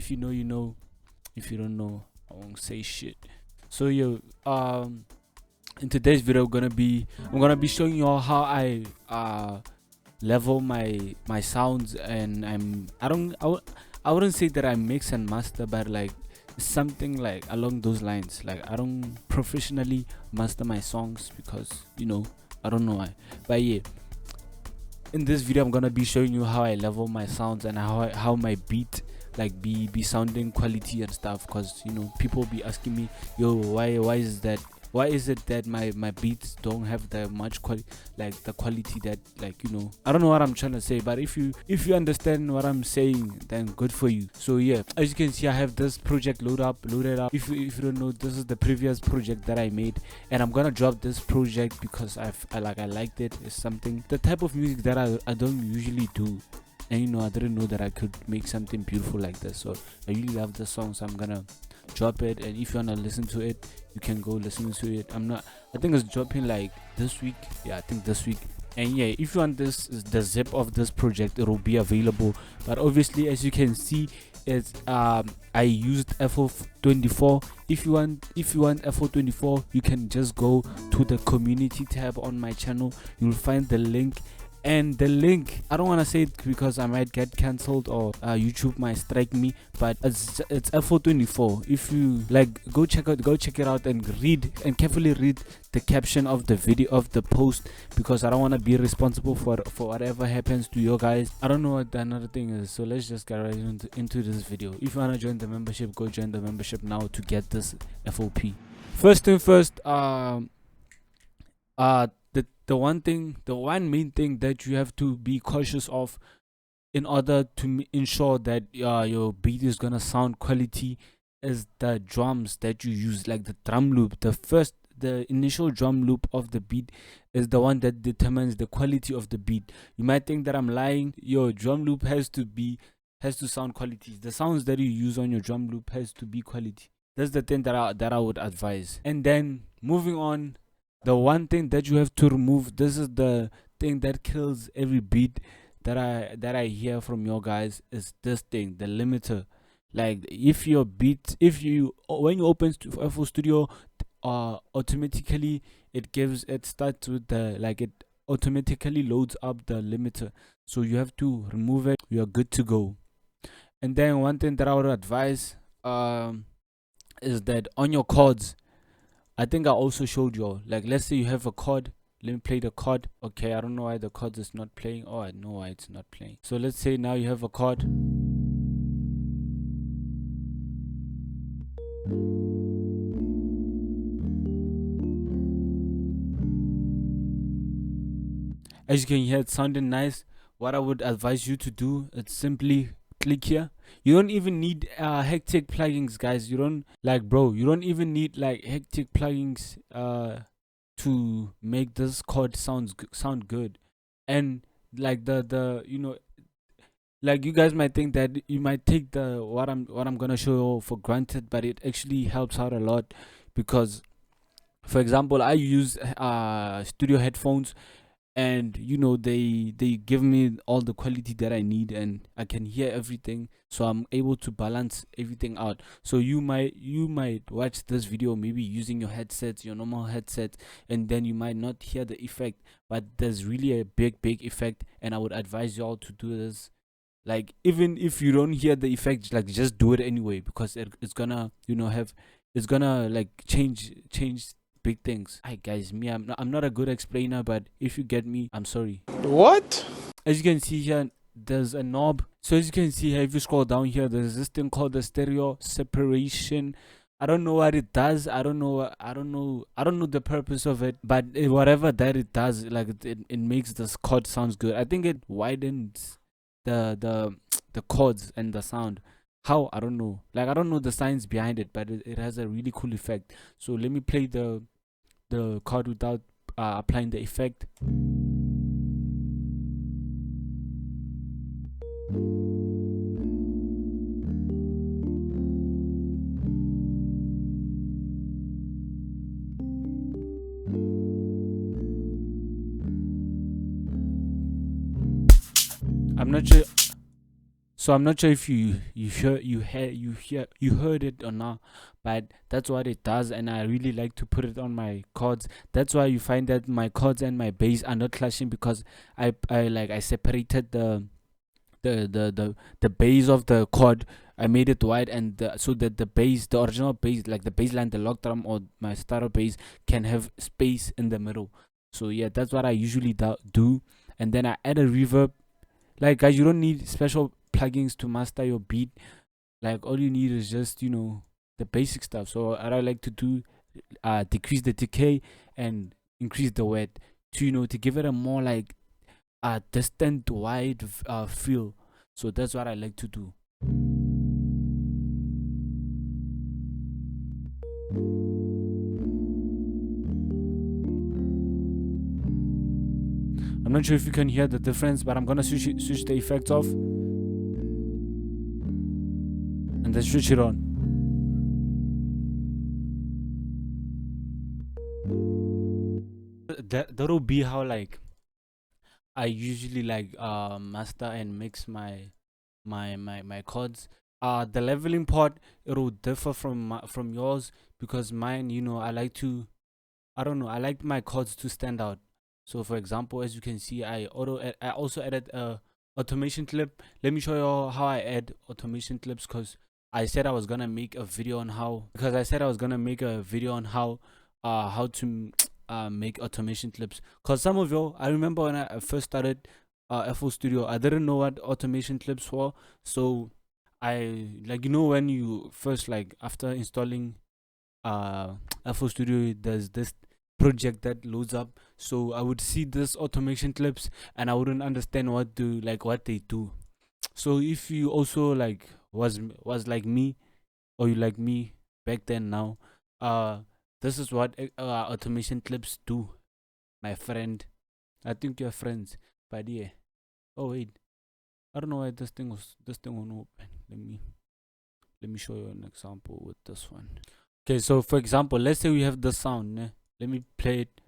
If you know, you know. If you don't know, I won't say shit. So in today's video, I'm gonna be showing you all how I level my sounds, and I wouldn't say that I mix and master, but like something like along those lines. Like I don't professionally master my songs because I don't know why, but yeah. In this video, I'm gonna be showing you how I level my sounds and how my beat like be sounding quality and stuff. Cause people be asking me, yo, why is it that my beats don't have the much quality, like the quality that I don't know what I'm trying to say, but if you understand what I'm saying, then good for you. So yeah, as you can see, I have this project loaded up. If you don't know, this is the previous project that I made, and I'm gonna drop this project because I liked it. It's something, the type of music that I don't usually do. And I didn't know that I could make something beautiful like this. So I really love the song, so I'm gonna drop it. And if you wanna listen to it, you can go listen to it. I think it's dropping like this week. Yeah, I think this week. And yeah, if you want the zip of this project, it will be available. But obviously, as you can see, it's I used FL24. If you want FL24, you can just go to the community tab on my channel. You'll find the link. And the link, I don't want to say it because I might get cancelled or YouTube might strike me, but it's FL24. If you like, go check it out and carefully read the caption of the video of the post, because I don't want to be responsible for whatever happens to you guys. I don't know what another thing is, so let's just get right into this video. If you want to join the membership, go join the membership now to get this FOP. First thing first, the one main thing that you have to be cautious of in order to ensure that your beat is gonna sound quality is the drums that you use, like the drum loop. The initial drum loop of the beat is the one that determines the quality of the beat. You might think that I'm lying. Your drum loop has to sound quality. The sounds that you use on your drum loop has to be quality. That's the thing that I would advise. And then moving on, the one thing that you have to remove, this is the thing that kills every beat that I hear from your guys, is this thing, the limiter. Like when you open FL Studio, automatically it starts with it automatically loads up the limiter. So you have to remove it. You are good to go. And then one thing that I would advise is that on your chords, I think I also showed you all, like, let's say you have a chord. Let me play the chord. Okay, I don't know why the chord is not playing. Oh, I know why it's not playing. So let's say now you have a chord. As you can hear, it's sounding nice. What I would advise you to do is simply click here. You don't even need hectic plugins, guys. You don't even need like hectic plugins to make this chord sound good. And like like you guys might think that you might take what I'm gonna show for granted, but it actually helps out a lot. Because for example, I use studio headphones, and they give me all the quality that I need, and I can hear everything, so I'm able to balance everything out. So you might watch this video maybe using your normal headsets, and then you might not hear the effect, but there's really a big effect, and I would advise you all to do this. Like, even if you don't hear the effect, like, just do it anyway, because it's gonna it's gonna like change big things. Hi guys, I'm not a good explainer, but if you get me, I'm sorry. What? As you can see here, there's a knob. So as you can see here, if you scroll down here, there's this thing called the stereo separation. I don't know what it does. I don't know the purpose of it, but whatever that it does, like, it makes this chord sounds good. I think it widens the chords and the sound. How? I don't know. Like, I don't know the science behind it, but it has a really cool effect. So let me play the chord without applying the effect. I'm not sure. So I'm not sure if you heard it or not, but that's what it does, and I really like to put it on my chords. That's why you find that my chords and my bass are not clashing, because I separated the base of the chord. I made it wide, and so that the bass, the original bass, like the bass line, the log drum or my starter bass, can have space in the middle. So yeah, that's what I usually do. And then I add a reverb. Like, guys, you don't need special plugins to master your beat. Like, all you need is just the basic stuff. So what I like to do, decrease the decay and increase the wet to to give it a more like distant wide feel. So that's what I like to do. I'm not sure if you can hear the difference, but I'm gonna switch the effects off and then switch it on. That'll be how like I usually like master and mix my chords. The leveling part, it'll differ from yours, because mine, I like to, I don't know, I like my chords to stand out. So for example, as you can see, I also added a automation clip. Let me show you how I add automation clips, because I said I was gonna make a video on how how to make automation clips. Because some of you, I remember when I first started FL Studio, I didn't know what automation clips were. So I, like, when you first, like, after installing FL Studio, there's this project that loads up. So I would see this automation clips and I wouldn't understand what they do. So if you also like was like me, or you like me back then, now this is what automation clips do, my friend. I think you're friends, but yeah. Oh wait, I don't know why this thing won't open. Let me show you an example with this one. Okay, so for example, let's say we have the sound. Let me play it.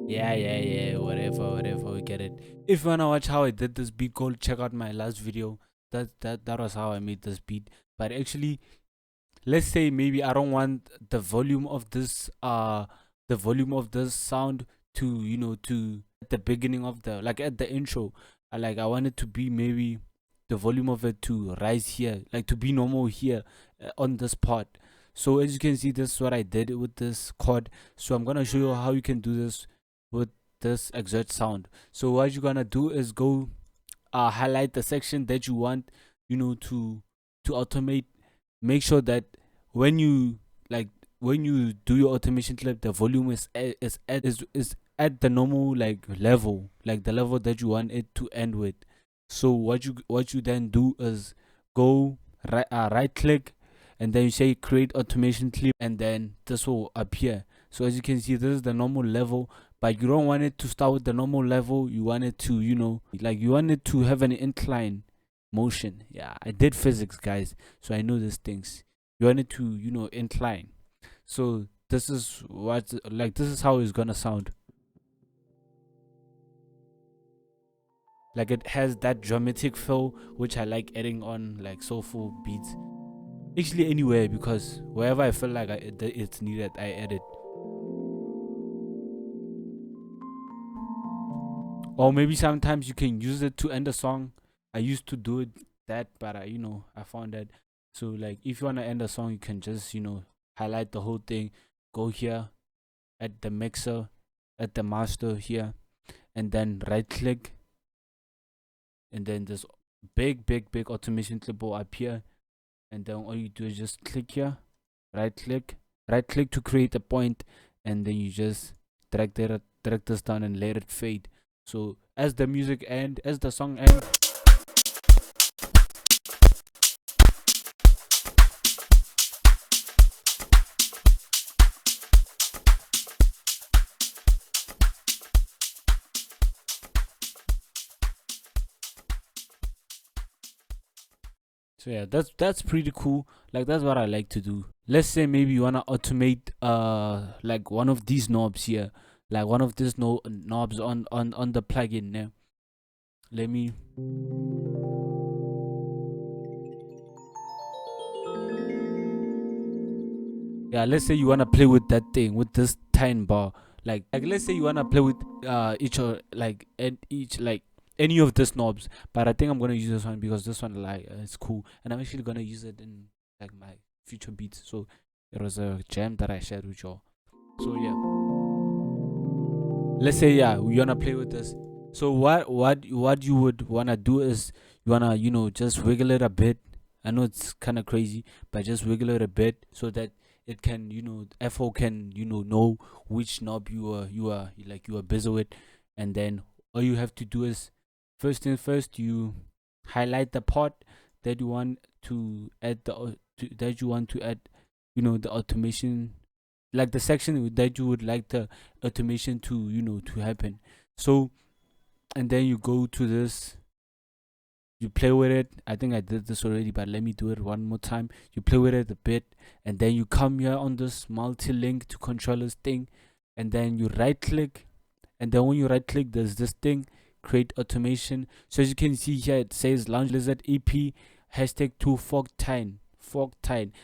Yeah, whatever, we get it. If you wanna watch how I did this beat, go check out my last video. That was how I made this beat. But actually, let's say maybe I don't want the volume of this sound to at the beginning of the, like, at the intro. I want it to be, maybe the volume of it to rise here, like to be normal here on this part. So as you can see, this is what I did with this chord. So I'm gonna show you how you can do this with this exert sound. So what you're gonna do is go highlight the section that you want to automate. Make sure that when you do your automation clip, the volume is at the normal, like, level, like the level that you want it to end with. So what you then do is go right click, and then you say create automation clip, and then this will appear. So as you can see, this is the normal level, but you don't want it to start with the normal level. You want it to you want it to have an incline motion. Yeah, I did physics, guys, so I know these things. You want it to incline. So this is how it's gonna sound. Like, it has that dramatic feel, which I like adding on, like, soulful beats. Actually, anywhere, because wherever I feel like it's needed, I add it. Or maybe sometimes you can use it to end a song. I used to do it but I found that. So, like, if you want to end a song, you can just highlight the whole thing, go here at the mixer, at the master here, and then right click, and then this big automation clip will appear, and then all you do is just click here, right click to create a point, and then you just drag this down and let it fade. So as the song ends. So yeah, that's pretty cool. Like, that's what I like to do. let's say maybe you wanna automate like one of these knobs here, like one of these knobs on the plugin. Now let me, yeah, let's say you wanna play with that thing, with this tine bar, like let's say you wanna play with each or like and each like any of these knobs, but I think I'm gonna use this one because this one like it's cool, and I'm actually gonna use it in like my future beats. So it was a jam that I shared with y'all. So yeah, let's say yeah we wanna play with this. So what you would wanna do is you wanna just wiggle it a bit. I know it's kind of crazy, but just wiggle it a bit so that it can FO can know which knob you are busy with, and then all you have to do is first thing first, you highlight the part that you want to add that you want to add the automation, like the section that you would like the automation to to happen. So and then you go to this, you play with it. I think I did this already, but let me do it one more time. You play with it a bit, and then you come here on this multi-link to controllers thing, and then you right click, and then when you right click, there's this thing, create automation. So as you can see here, it says Lounge Lizard EP #2 fork tine.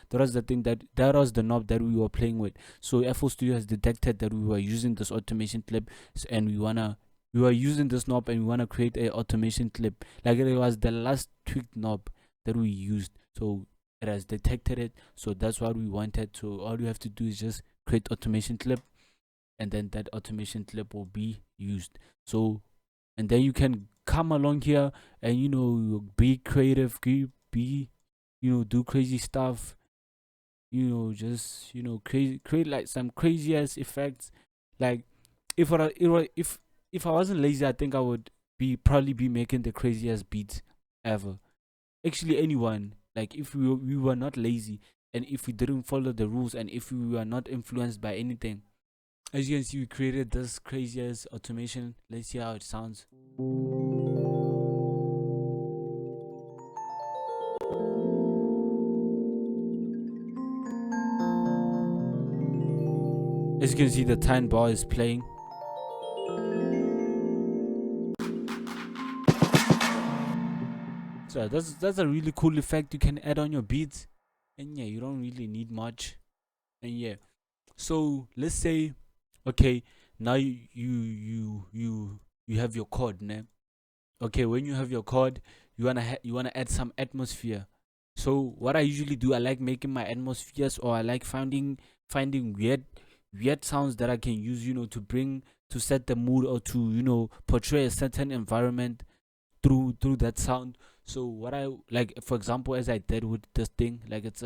That was the thing that was the knob that we were playing with. So FL Studio has detected that we were using this automation clip, and we were using this knob, and we want to create a automation clip. Like it was the last tweaked knob that we used, so it has detected it. So that's what we wanted. So all you have to do is just create automation clip, and then that automation clip will be used. So and then you can come along here and be creative, be do crazy stuff, just create like some crazy ass effects. Like if I wasn't lazy, I think I would probably be making the craziest beats ever. Actually, anyone, like if we were not lazy, and if we didn't follow the rules, and if we were not influenced by anything, as you can see, we created this craziest automation. Let's see how it sounds. As you can see, the time bar is playing. So that's a really cool effect you can add on your beats, and yeah, you don't really need much. And yeah, so let's say, okay, now you have your chord, ne? Okay, when you have your chord, you wanna add some atmosphere. So what I usually do, I like making my atmospheres, or I like finding weird sounds that I can use, to set the mood, or to portray a certain environment through that sound. So what I like, for example, as I did with this thing, like it's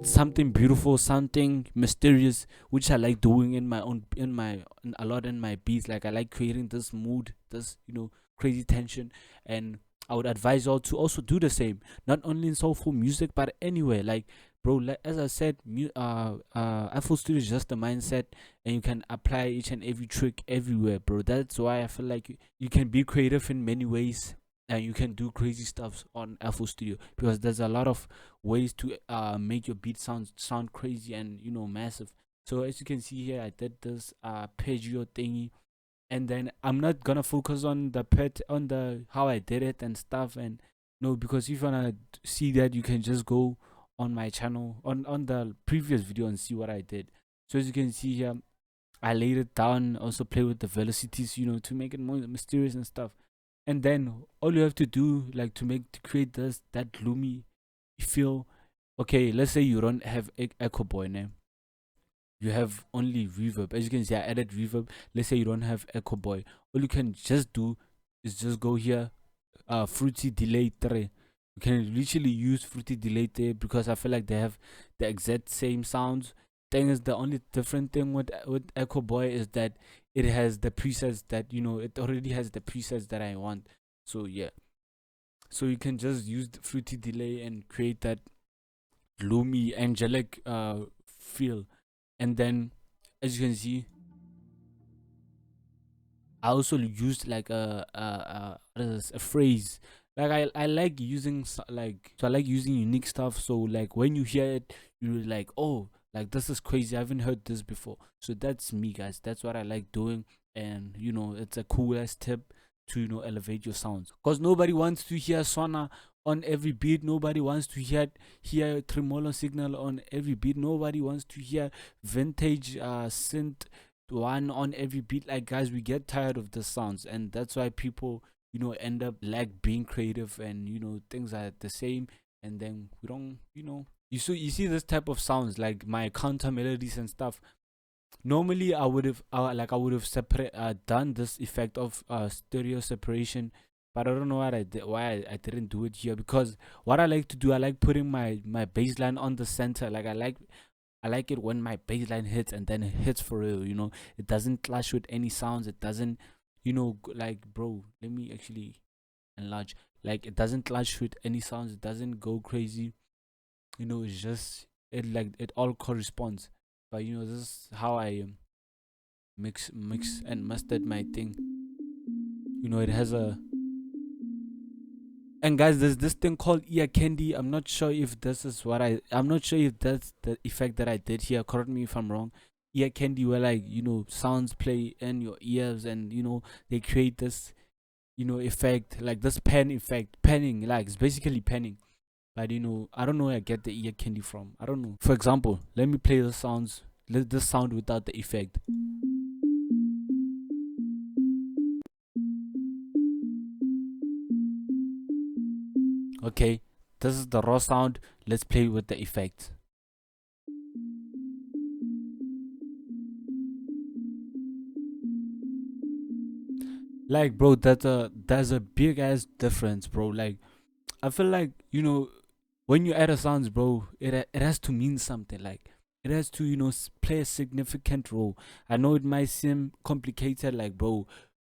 something beautiful, something mysterious, which I like doing in my own a lot in my beats. Like I like creating this mood, this crazy tension, and I would advise y'all to also do the same, not only in soulful music but anywhere. Like bro, as I said, FL Studio is just a mindset, and you can apply each and every trick everywhere, bro. That's why I feel like you can be creative in many ways, and you can do crazy stuff on FL Studio, because there's a lot of ways to make your beat sound crazy and massive. So as you can see here, I did this arpeggio thingy, and then I'm not gonna focus on the how I did it and stuff. And no, because if you wanna see that, you can just go on my channel on the previous video and see what I did. So as you can see here, I laid it down, also play with the velocities, to make it more mysterious and stuff. And then all you have to do, like to create that gloomy feel. Okay, let's say you don't have echo boy name, you have only reverb. As you can see, I added reverb. Let's say you don't have echo boy, all you can just do is just go here, fruity delay 3. You can literally use fruity delay 3, because I feel like they have the exact same sounds. Thing is, the only different thing with echo boy is that it has the presets that it already has the presets that I want. So yeah, so you can just use the fruity delay and create that gloomy angelic feel. And then as you can see, I also used like a phrase, Like I like using I like using unique stuff. So like when you hear it, you're like, oh, like this is crazy. I haven't heard this before. So that's me, guys. That's what I like doing, and it's a cool ass tip to elevate your sounds. Cause nobody wants to hear Swana on every beat. Nobody wants to hear tremolo signal on every beat. Nobody wants to hear vintage synth one on every beat. Like, guys, we get tired of the sounds, and that's why people end up like being creative, and things are the same, and then we don't you see this type of sounds like my counter melodies and stuff. Normally I would have separate done this effect of stereo separation, but I don't know why I didn't do it here, because what I like to do, I like putting my bass line on the center. Like I like it when my bass line hits, and then it hits for real. It doesn't clash with any sounds. It doesn't, like, bro, let me actually enlarge. Like, it doesn't clash with any sounds. It doesn't go crazy. It's just, it all corresponds. But this is how I mix and mustard my thing. It has a. And guys, there's this thing called ear candy. I'm not sure if this is I'm not sure if that's the effect that I did here. Correct me if I'm wrong. Ear candy, where like sounds play in your ears, and they create this effect, like this pen effect, penning. Like, it's basically penning. But I don't know where I get the ear candy from. I don't know. For example, let me play the sounds. Let this sound without the effect. Okay, this is the raw sound. Let's play with the effect. Like, bro, there's a big ass difference, bro. Like, I feel like when you add a sounds, bro, it has to mean something. Like, it has to play a significant role. I know it might seem complicated, like, bro,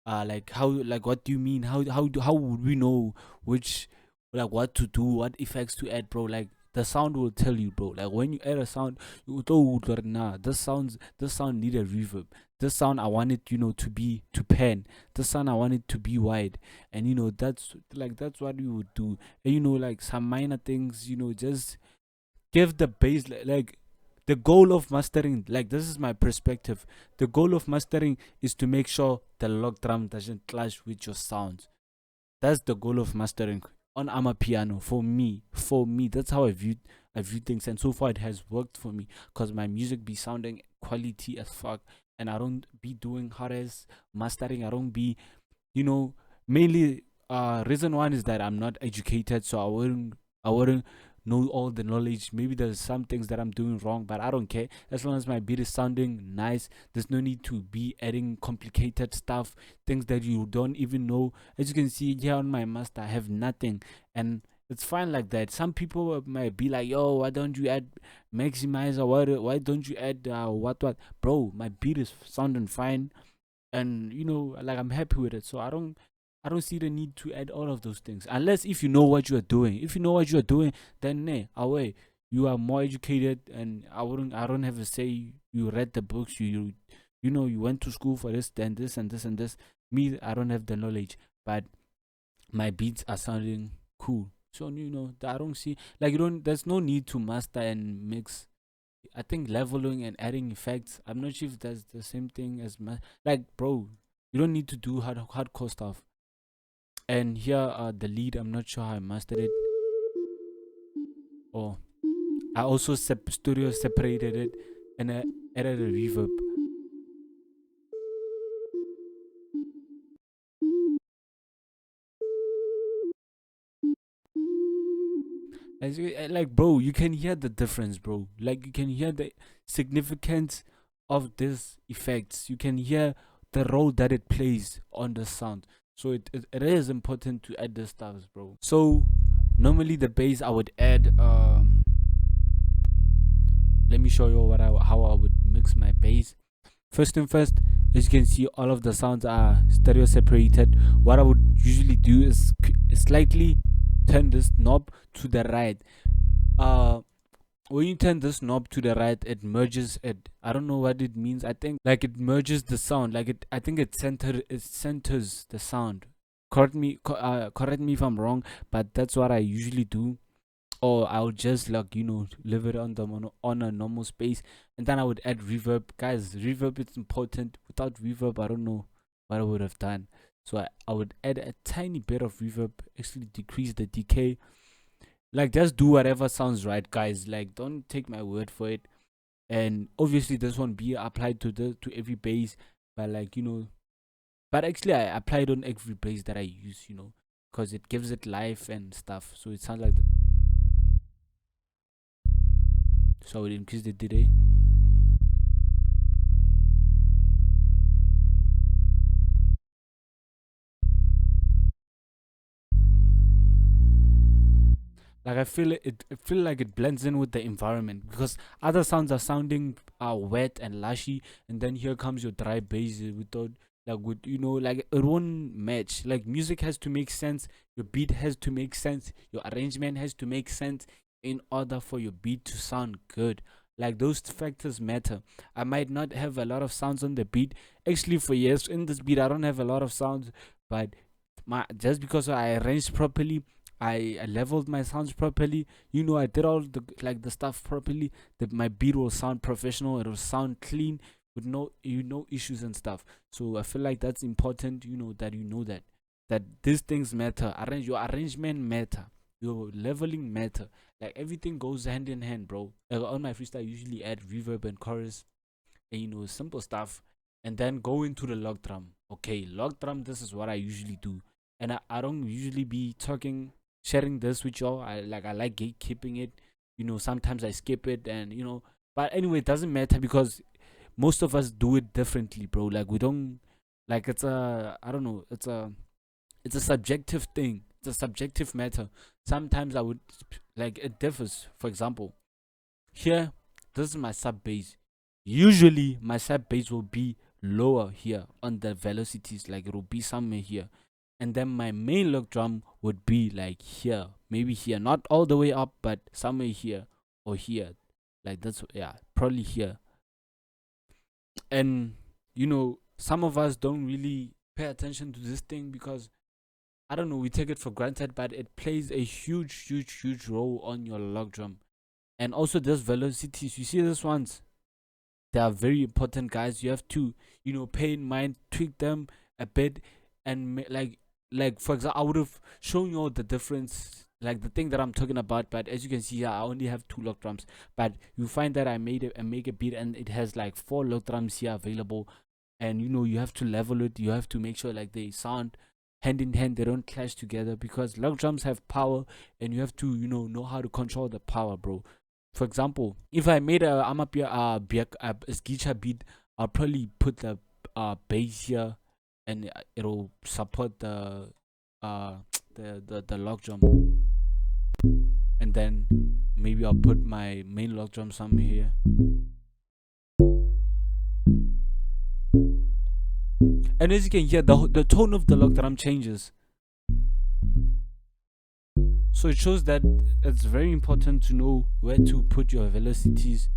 like, how, like, what do you mean? How would we know which, like, what to do, what effects to add, bro? Like, the sound will tell you, bro. Like, when you add a sound, you go, nah, this sound need a reverb. This sound, I want it to pan. This sound, I want it to be wide. And that's what we would do. And like, some minor things, just give the bass, like, the goal of mastering, like, this is my perspective. The goal of mastering is to make sure the log drum doesn't clash with your sounds. That's the goal of mastering on Amapiano. For me, that's how I view things, and so far it has worked for me, because my music be sounding quality as fuck, and I don't be doing hard as mastering. I don't be, mainly, reason one is that I'm not educated, so I wouldn't know all the knowledge. Maybe there's some things that I'm doing wrong, but I don't care. As long as my beat is sounding nice, there's no need to be adding complicated stuff, things that you don't even know. As you can see here on my master, I have nothing, and it's fine like that. Some people might be like, yo, why don't you add maximizer? Why don't you add what? Bro, my beat is sounding fine, and like, I'm happy with it. So I don't see the need to add all of those things, unless if you know what you are doing. If you know what you are doing, then away, you are more educated, and I don't have to say you read the books, you went to school for this, then this and this and this. Me, I don't have the knowledge, but my beats are sounding cool. So I don't see, like, there's no need to master and mix. I think leveling and adding effects, I'm not sure if that's the same thing as like, bro, you don't need to do hardcore stuff. And here, the lead, I'm not sure how I mastered it. Oh, I also studio separated it, and I added a reverb. Like, bro, you can hear the difference, bro. Like, you can hear the significance of these effects. You can hear the role that it plays on the sound. So it is important to add the stuffs, bro. So normally the bass I would add. Let me show you how I would mix my bass. First and first, as you can see, all of the sounds are stereo separated. What I would usually do is slightly turn this knob to the right. When you turn this knob to the right, it merges it. I don't know what it means. I think, like, it merges the sound. Like, I think it centers the sound. correct me if I'm wrong, but that's what I usually do. Or I'll just like leave it on the on a normal space, and then I would add reverb. Guys, reverb is important. Without reverb, I don't know what I would have done. So I would add a tiny bit of reverb, actually decrease the decay. Like, just do whatever sounds right, guys. Like, don't take my word for it. And obviously this won't be applied to every bass, but like but actually I applied on every bass that I use, because it gives it life and stuff. So it sounds like so I would increase the delay. Like, I feel like it blends in with the environment, because other sounds are sounding wet and lushy, and then here comes your dry bass without like with like it won't match. Like, music has to make sense, your beat has to make sense, your arrangement has to make sense in order for your beat to sound good. Like, those factors matter. I might not have a lot of sounds on the beat. Actually, for years in this beat I don't have a lot of sounds, but my just because I arranged properly, I leveled my sounds properly. I did all the stuff properly. That my beat will sound professional. It will sound clean with no issues and stuff. So I feel like that's important. That that these things matter. Your arrangement matter. Your leveling matter. Like, everything goes hand in hand, bro. Like, on my freestyle, I usually add reverb and chorus, and simple stuff, and then go into the log drum. Okay, log drum. This is what I usually do, and I don't usually be sharing this with y'all. I like gatekeeping it. Sometimes I skip it, and but anyway, it doesn't matter, because most of us do it differently, bro. Like, we don't, like, it's a, I don't know, it's a subjective thing. It's a subjective matter. Sometimes I would, like, it differs. For example, here, this is my sub bass. Usually my sub bass will be lower here on the velocities, like it will be somewhere here, and then my main log drum would be like here, maybe here, not all the way up, but somewhere here or here. Like, that's, yeah, probably here. And some of us don't really pay attention to this thing, because I don't know, we take it for granted, but it plays a huge role on your log drum. And also, those velocities, you see these ones, they are very important, guys. You have to pay in mind, tweak them a bit, and like for example, I would have shown you all the difference, like the thing that I'm talking about, but as you can see here, I only have 2 log drums. But you find that I make a beat, and it has like 4 log drums here available, and you have to level it. You have to make sure like they sound hand in hand, they don't clash together, because log drums have power, and you have to know how to control the power, bro. For example, if I made a Amapiano a beat, I'll probably put the bass here, and it'll support the uh the log drum, and then maybe I'll put my main log drum somewhere here. And as you can hear, the tone of the log drum changes. So it shows that it's very important to know where to put your velocities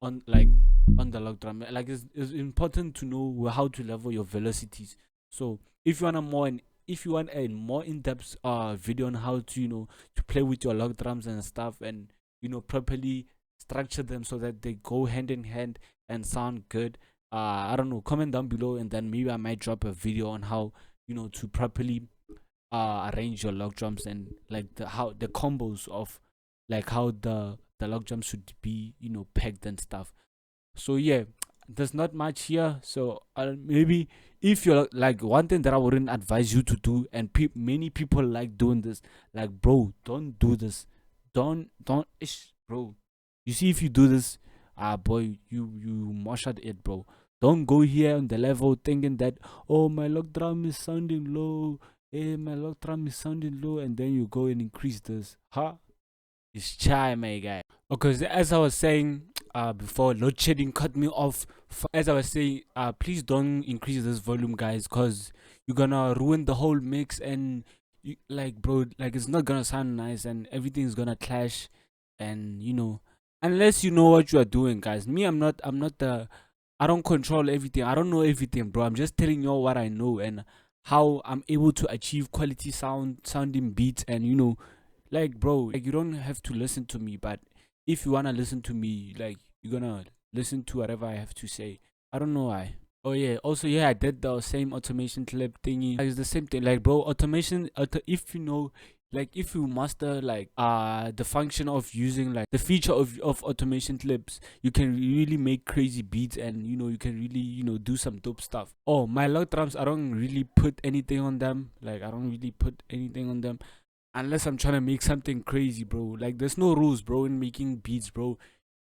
on the log drum. Like, it's important to know how to level your velocities. So if you want a more in-depth video on how to to play with your log drums and stuff, and properly structure them so that they go hand in hand and sound good, I don't know, comment down below, and then maybe I might drop a video on how to properly arrange your log drums, and like the combos of like how the log drums should be pegged and stuff. So yeah, there's not much here. So maybe, if you're like, one thing that I wouldn't advise you to do, and many people like doing this, like, bro, don't do this. Don't bro. You see, if you do this, boy, you mosh at it, bro. Don't go here on the level thinking that, oh, my log drum is sounding low. Hey, my log drum is sounding low, and then you go and increase this. Huh? It's chai, my guy. Okay, so as I was saying before, load shedding cut me off. As I was saying, please don't increase this volume, guys, because you're gonna ruin the whole mix, and bro, like, it's not gonna sound nice, and everything's gonna clash, and unless you know what you are doing, guys. Me, I'm not the, I don't control everything. I don't know everything, bro. I'm just telling you all what I know, and how I'm able to achieve quality sounding beats. And like, bro, like, you don't have to listen to me, but if you wanna listen to me, like, you're gonna listen to whatever I have to say. I don't know why. Oh yeah, also, yeah, I did the same automation clip thingy. Like, it's the same thing. Like, bro, if like, if you master like the function of using like the feature of automation clips, you can really make crazy beats, and you can really do some dope stuff. Oh, my log drums, I don't really put anything on them. Like, I don't really put anything on them unless I'm trying to make something crazy, bro. Like, there's no rules, bro, in making beats, bro.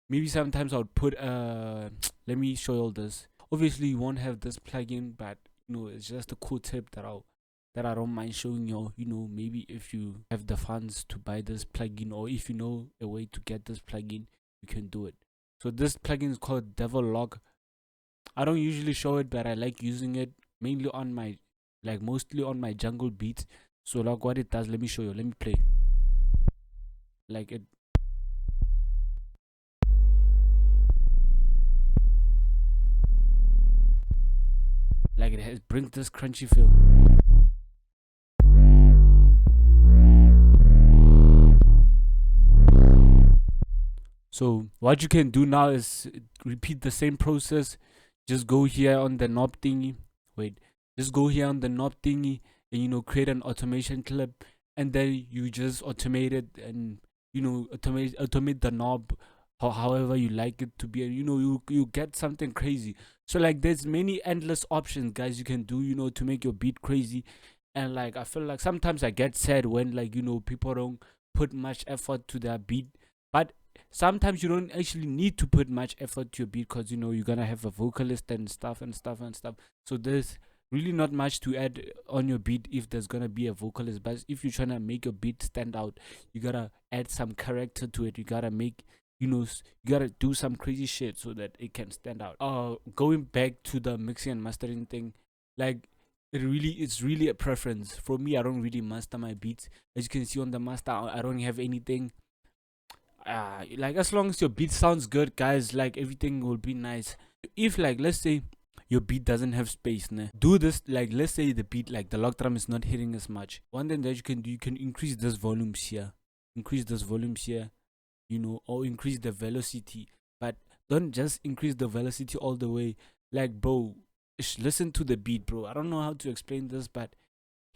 Maybe sometimes I would put let me show you all this. Obviously you won't have this plugin, but it's just a cool tip that I don't mind showing you. Maybe if you have the funds to buy this plugin, or if you know a way to get this plugin, you can do it. So this plugin is called Devil Log. I don't usually show it, but I like using it mainly on my, like, mostly on my jungle beats. So like, what it does, let me show you. Let me play. Like, it brings this crunchy feel. So what you can do now is repeat the same process. Just go here on the knob thingy. Wait, just go here on the knob thingy, and create an automation clip, and then you just automate it, and automate the knob however you like it to be, and you get something crazy. So like, there's many endless options, guys, you can do to make your beat crazy. And like, I feel like sometimes I get sad when, like, people don't put much effort to their beat. But sometimes you don't actually need to put much effort to your beat, because you're gonna have a vocalist and stuff and stuff and stuff. So there's really not much to add on your beat if there's gonna be a vocalist. But if you're trying to make your beat stand out, you gotta add some character to it. You gotta make, you gotta do some crazy shit so that it can stand out. Going back to the mixing and mastering thing, like, it's really a preference. For me, I don't really master my beats. As you can see on the master, I don't have anything. Like, as long as your beat sounds good, guys, like, everything will be nice. If, like, let's say your beat doesn't have space, do this. Like, let's say the beat, like, the log drum is not hitting as much. One thing that you can do, you can increase this volumes here, or increase the velocity. But don't just increase the velocity all the way. Like, bro, listen to the beat, bro. I don't know how to explain this, but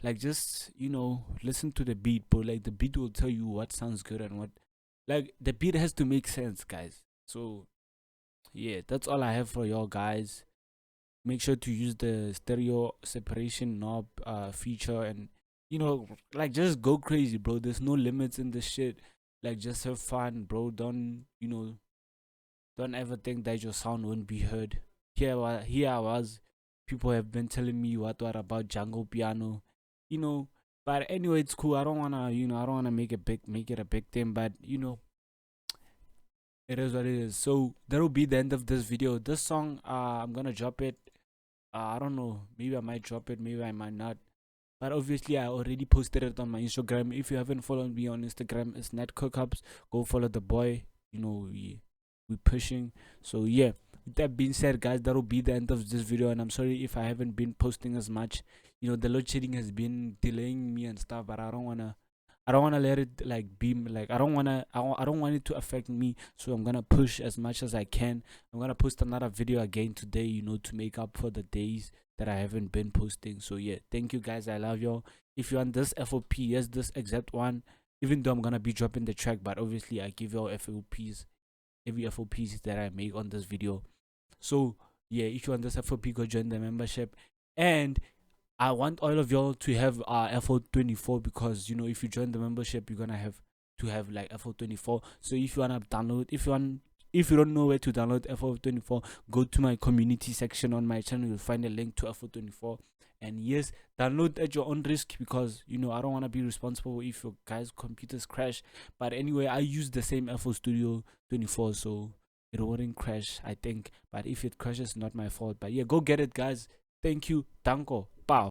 like, just listen to the beat, bro. Like, the beat will tell you what sounds good and what, like, the beat has to make sense, guys. So yeah, that's all I have for y'all, guys. Make sure to use the stereo separation knob feature, and like, just go crazy, bro. There's no limits in this shit. Like, just have fun, bro. Don't ever think that your sound won't be heard. Here I was. People have been telling me what about jungle piano, But anyway, it's cool. I don't wanna, make it a big thing. But it is what it is. So that'll be the end of this video. This song, I'm gonna drop it. I don't know. Maybe I might drop it. Maybe I might not. But obviously, I already posted it on my Instagram. If you haven't followed me on Instagram, it's NetCookups. Go follow the boy. We pushing. So yeah. With that being said, guys, that'll be the end of this video. And I'm sorry if I haven't been posting as much. The load shedding has been delaying me and stuff. But I don't wanna let it like be like, I don't want it to affect me. So I'm gonna push as much as I can. I'm gonna post another video again today, to make up for the days that I haven't been posting. So yeah, thank you, guys. I love y'all. If you want this FOP, yes, this exact one, even though I'm gonna be dropping the track, but obviously I give y'all FOPs, every FOPs that I make on this video. So yeah, if you want this FOP, go join the membership. And I want all of y'all to have FO24, because if you join the membership, you're gonna have to have like FO24. So if you wanna download, if you don't know where to download FO24, go to my community section on my channel. You'll find a link to FO24. And yes, download at your own risk, because I don't want to be responsible if your guys' computers crash. But anyway, I use the same FO Studio 24, so it wouldn't crash, I think. But if it crashes, not my fault. But yeah, go get it, guys. Thank you. Danko. Pow.